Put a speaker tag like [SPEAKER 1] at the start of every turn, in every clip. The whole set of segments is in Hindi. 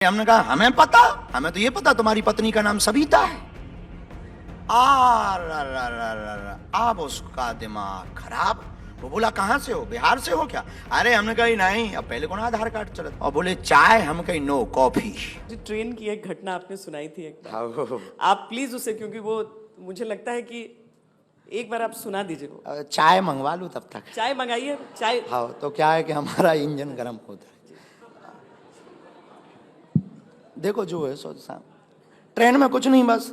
[SPEAKER 1] हमने कहा हमें पता, हमें तो ये पता तुम्हारी पत्नी का नाम सविता है। अब उसका दिमाग खराब। वो बोला कहाँ से हो, बिहार से हो क्या? अरे हमने कही नहीं, अब पहले कौन आधार कार्ड चला। और बोले चाय, हम कही नो कॉफी।
[SPEAKER 2] जो ट्रेन की एक घटना आपने सुनाई थी एक बार, आप प्लीज उसे, क्योंकि वो मुझे लगता है कि एक बार आप सुना दीजिए वो।
[SPEAKER 1] चाय मंगवा लूं तब तक?
[SPEAKER 2] चाय मंगाइए। चाय
[SPEAKER 1] हाँ, तो क्या है कि हमारा इंजन गर्म होता है। देखो जो है सो साहब, ट्रेन में कुछ नहीं, बस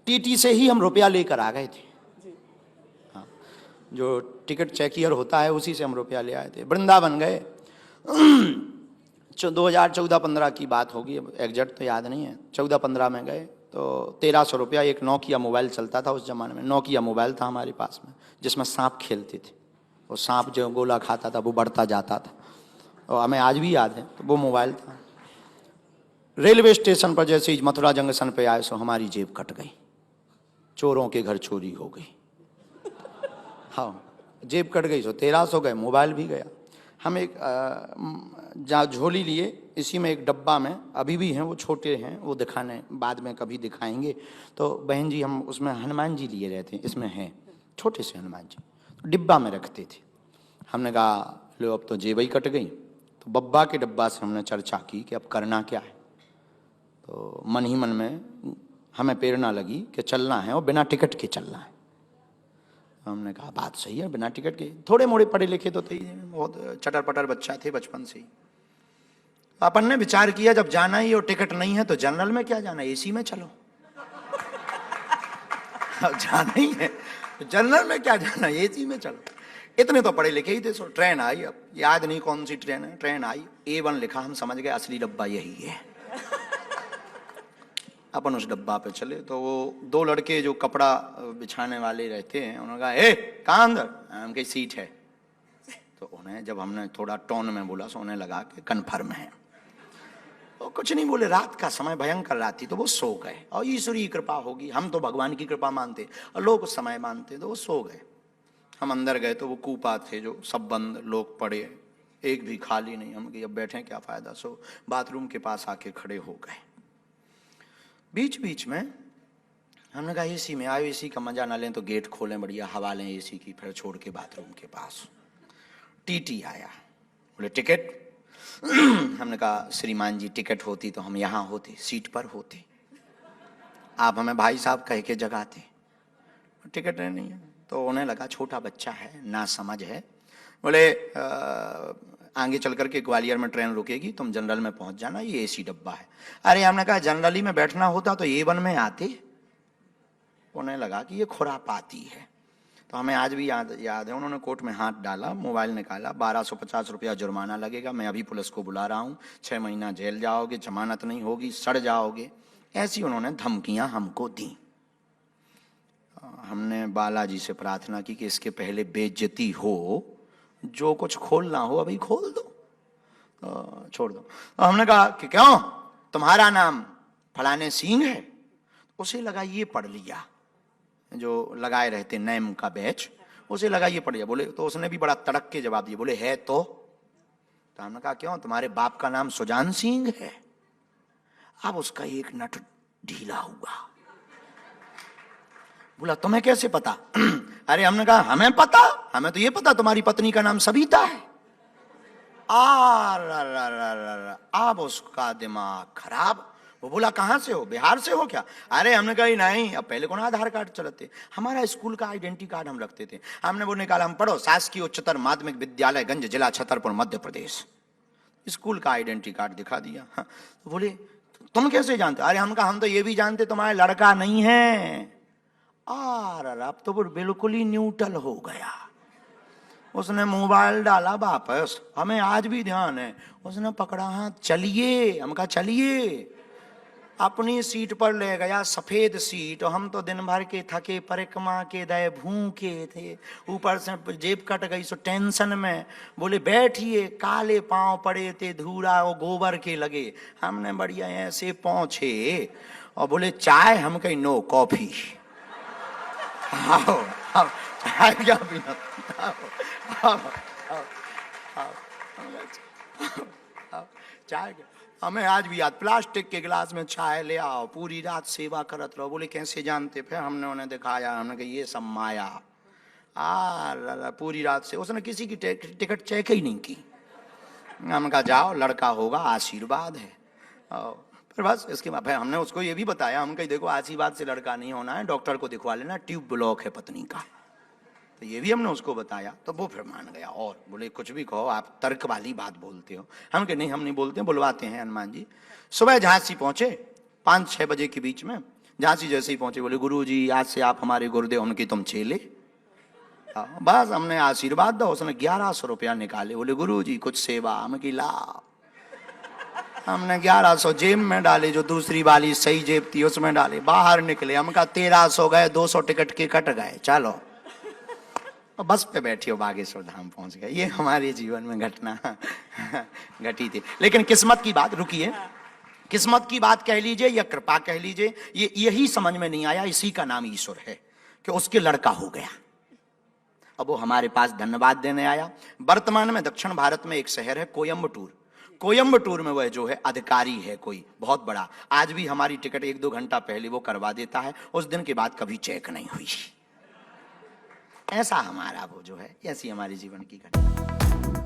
[SPEAKER 1] टीटी से ही हम रुपया लेकर आ गए थे। हाँ, जो टिकट चेकियर होता है उसी से हम रुपया ले आए थे। वृंदावन गए। 2014-15 की बात होगी, अब एग्जैक्ट तो याद नहीं है। 14-15 में गए तो 1300 रुपया। एक नोकिया मोबाइल चलता था उस जमाने में, नोकिया मोबाइल था हमारे पास में, जिसमें सांप खेलते थे। वो सांप जो गोला खाता था वो बढ़ता जाता था, और हमें आज भी याद है। तो वो मोबाइल था। रेलवे स्टेशन पर जैसे ही मथुरा जंक्शन पे आए सो हमारी जेब कट गई। चोरों के घर चोरी हो गई। हाँ, जेब कट गई सो 1300 गए, मोबाइल भी गया। हम एक जहाँ झोली लिए, इसी में एक डब्बा में अभी भी हैं, वो छोटे हैं, वो दिखाने बाद में कभी दिखाएंगे। तो बहन जी हम उसमें हनुमान जी लिए रहते हैं, इसमें हैं छोटे से हनुमान जी, तो डिब्बा में रखते थे। हमने कहा लो अब तो जेब ही कट गई। तो बब्बा के डब्बा से हमने चर्चा की कि अब करना क्या है। तो मन ही मन में हमें प्रेरणा लगी कि चलना है और बिना टिकट के चलना है। हमने कहा बात सही है, बिना टिकट के। थोड़े मोड़े पढ़े लिखे तो थे, बहुत चटर पटर बच्चा थे बचपन से ही। अपन ने विचार किया जब जाना ही और टिकट नहीं है तो जनरल में क्या जाना, एसी में चलो। अब जाना ही है तो जनरल में क्या जाना, एसी में चलो। इतने तो पढ़े लिखे ही थे। सो ट्रेन आई, अब याद नहीं कौन सी ट्रेन है। ट्रेन आई, A1 लिखा, हम समझ गए असली डब्बा यही है। अपन उस डब्बा पे चले तो वो दो लड़के जो कपड़ा बिछाने वाले रहते हैं, उन्होंने कहा ए कहाँ अंदर? हम कही सीट है। तो उन्हें जब हमने थोड़ा टोन में बोला तो उन्हें लगा कि कन्फर्म है। तो कुछ नहीं बोले। रात का समय भयंकर रात थी, तो वो सो गए। और ईश्वरीय कृपा होगी, हम तो भगवान की कृपा मानते और लोग उस समय मानते, तो वो सो गए। हम अंदर गए तो वो कूपा थे जो सब बंद, लोग पड़े, एक भी खाली नहीं। हम कि अब बैठे क्या फायदा। सो बाथरूम के पास आके खड़े हो गए। बीच बीच में हमने कहा एसी में आए, एसी का मजा ना लें तो गेट खोलें, बढ़िया हवा लें एसी की, फिर छोड़ के बाथरूम के पास। टीटी आया, बोले टिकट। हमने कहा श्रीमान जी टिकट होती तो हम यहाँ होते, सीट पर होते, आप हमें भाई साहब कह के जगाते। टिकट नहीं है। तो उन्हें लगा छोटा बच्चा है, ना समझ है। बोले आगे चल करके ग्वालियर में ट्रेन रुकेगी, तुम जनरल में पहुंच जाना, ये एसी डब्बा है। अरे हमने कहा जनरली में बैठना होता तो A1 में आते। उन्हें लगा कि ये खुरापाती है। तो हमें आज भी याद है, उन्होंने कोट में हाथ डाला, मोबाइल निकाला, 1250 रुपया जुर्माना लगेगा, मैं अभी पुलिस को बुला रहा हूँ, 6 महीना जेल जाओगे, जमानत नहीं होगी, सड़ जाओगे। ऐसी उन्होंने धमकियां हमको दी। हमने बालाजी से प्रार्थना की कि इसके पहले बेइज्जती हो, जो कुछ खोलना हो अभी खोल दो, तो छोड़ दो। तो हमने कहा कि क्यों तुम्हारा नाम फलाने सिंह है? उसे लगा ये पढ़ लिया, जो लगाए रहते नेम का बैच, उसे लगा ये पढ़ लिया। बोले तो उसने भी बड़ा तड़क के जवाब दिया, बोले है तो हमने कहा क्यों तुम्हारे बाप का नाम सुजान सिंह है? अब उसका एक नट ढीला हुआ। बोला तुम्हें कैसे पता? अरे हमने कहा हमें पता, हमें तो ये पता तुम्हारी पत्नी का नाम सविता है। अब उसका दिमाग खराब। वो बोला कहाँ से हो, बिहार से हो क्या? अरे हमने कही नहीं, अब पहले कौन आधार कार्ड चलाते, हमारा स्कूल का आइडेंटिटी कार्ड हम रखते थे। हमने वो निकाला, हम पढ़ो शासकीय उच्चतर माध्यमिक विद्यालय गंज, जिला छतरपुर, मध्य प्रदेश। स्कूल का आइडेंटिटी कार्ड दिखा दिया। हाँ, तो बोले तुम कैसे जानते? अरे हम कहा हम तो ये भी जानते तुम्हारे लड़का नहीं है। अब तो वो बिल्कुल ही न्यूट्रल हो गया। उसने मोबाइल डाला वापस, हमें आज भी ध्यान है। उसने पकड़ा हाथ, चलिए। हम कहा चलिए। अपनी सीट पर ले गया, सफेद सीट। और हम तो दिन भर के थके परिक्रमा के दए भूखे थे, ऊपर से जेब कट गई सो टेंशन में। बोले बैठिए, काले पांव पड़े थे, धूरा और गोबर के लगे। हमने बढ़िया ऐसे पहुंचे और बोले चाय? हम कही नो कॉफी। क्या पीना? चाय हमें आज भी याद, प्लास्टिक के गिलास में चाय ले आओ, पूरी रात सेवा करत रहो। बोले कैसे जानते? फिर हमने उन्हें दिखाया, हमने कहा ये सब माया। पूरी रात से उसने किसी की टिकट चेक ही नहीं की। हमने कहा जाओ, लड़का होगा, आशीर्वाद है। फिर बस इसके बाद फिर हमने उसको ये भी बताया, हम कही देखो आशीर्वाद से लड़का नहीं होना है, डॉक्टर को दिखवा लेना, ट्यूब ब्लॉक है पत्नी का। तो ये भी हमने उसको बताया, तो वो फिर मान गया। और बोले कुछ भी कहो, आप तर्क वाली बात बोलते हो। हम कहे नहीं, हम नहीं बोलते, बुलवाते हैं हनुमान जी। सुबह झांसी पहुंचे 5-6 बजे के बीच में। झांसी जैसे ही पहुंचे बोले गुरु जी आज से आप हमारे गुरुदेव, उनकी तुम चेले। बस हमने आशीर्वाद दो। उसने 1100 रुपया निकाले, बोले गुरु जी कुछ सेवा। हम की ला। हमने 1100 जेब में डाले, जो दूसरी वाली सही जेब थी उसमें डाले, बाहर निकले। हम कहा 1300 गए, 200 टिकट के कट गए, चलो। बस पे बैठी हो, बागेश्वर धाम पहुंच गए। ये हमारे जीवन में घटना घटी थी। लेकिन किस्मत की बात, रुकिए, किस्मत की बात कह लीजिए या कृपा कह लीजिए, ये यही समझ में नहीं आया, इसी का नाम ईश्वर है कि उसके लड़का हो गया। अब वो हमारे पास धन्यवाद देने आया। वर्तमान में दक्षिण भारत में एक शहर है कोयम्बटूर। कोयम्बटूर में वह जो है अधिकारी है कोई बहुत बड़ा। आज भी हमारी टिकट 1-2 घंटा पहले वो करवा देता है, उस दिन के बाद कभी चेक नहीं हुई। ऐसा हमारा वो जो है, ऐसी हमारे जीवन की घटना।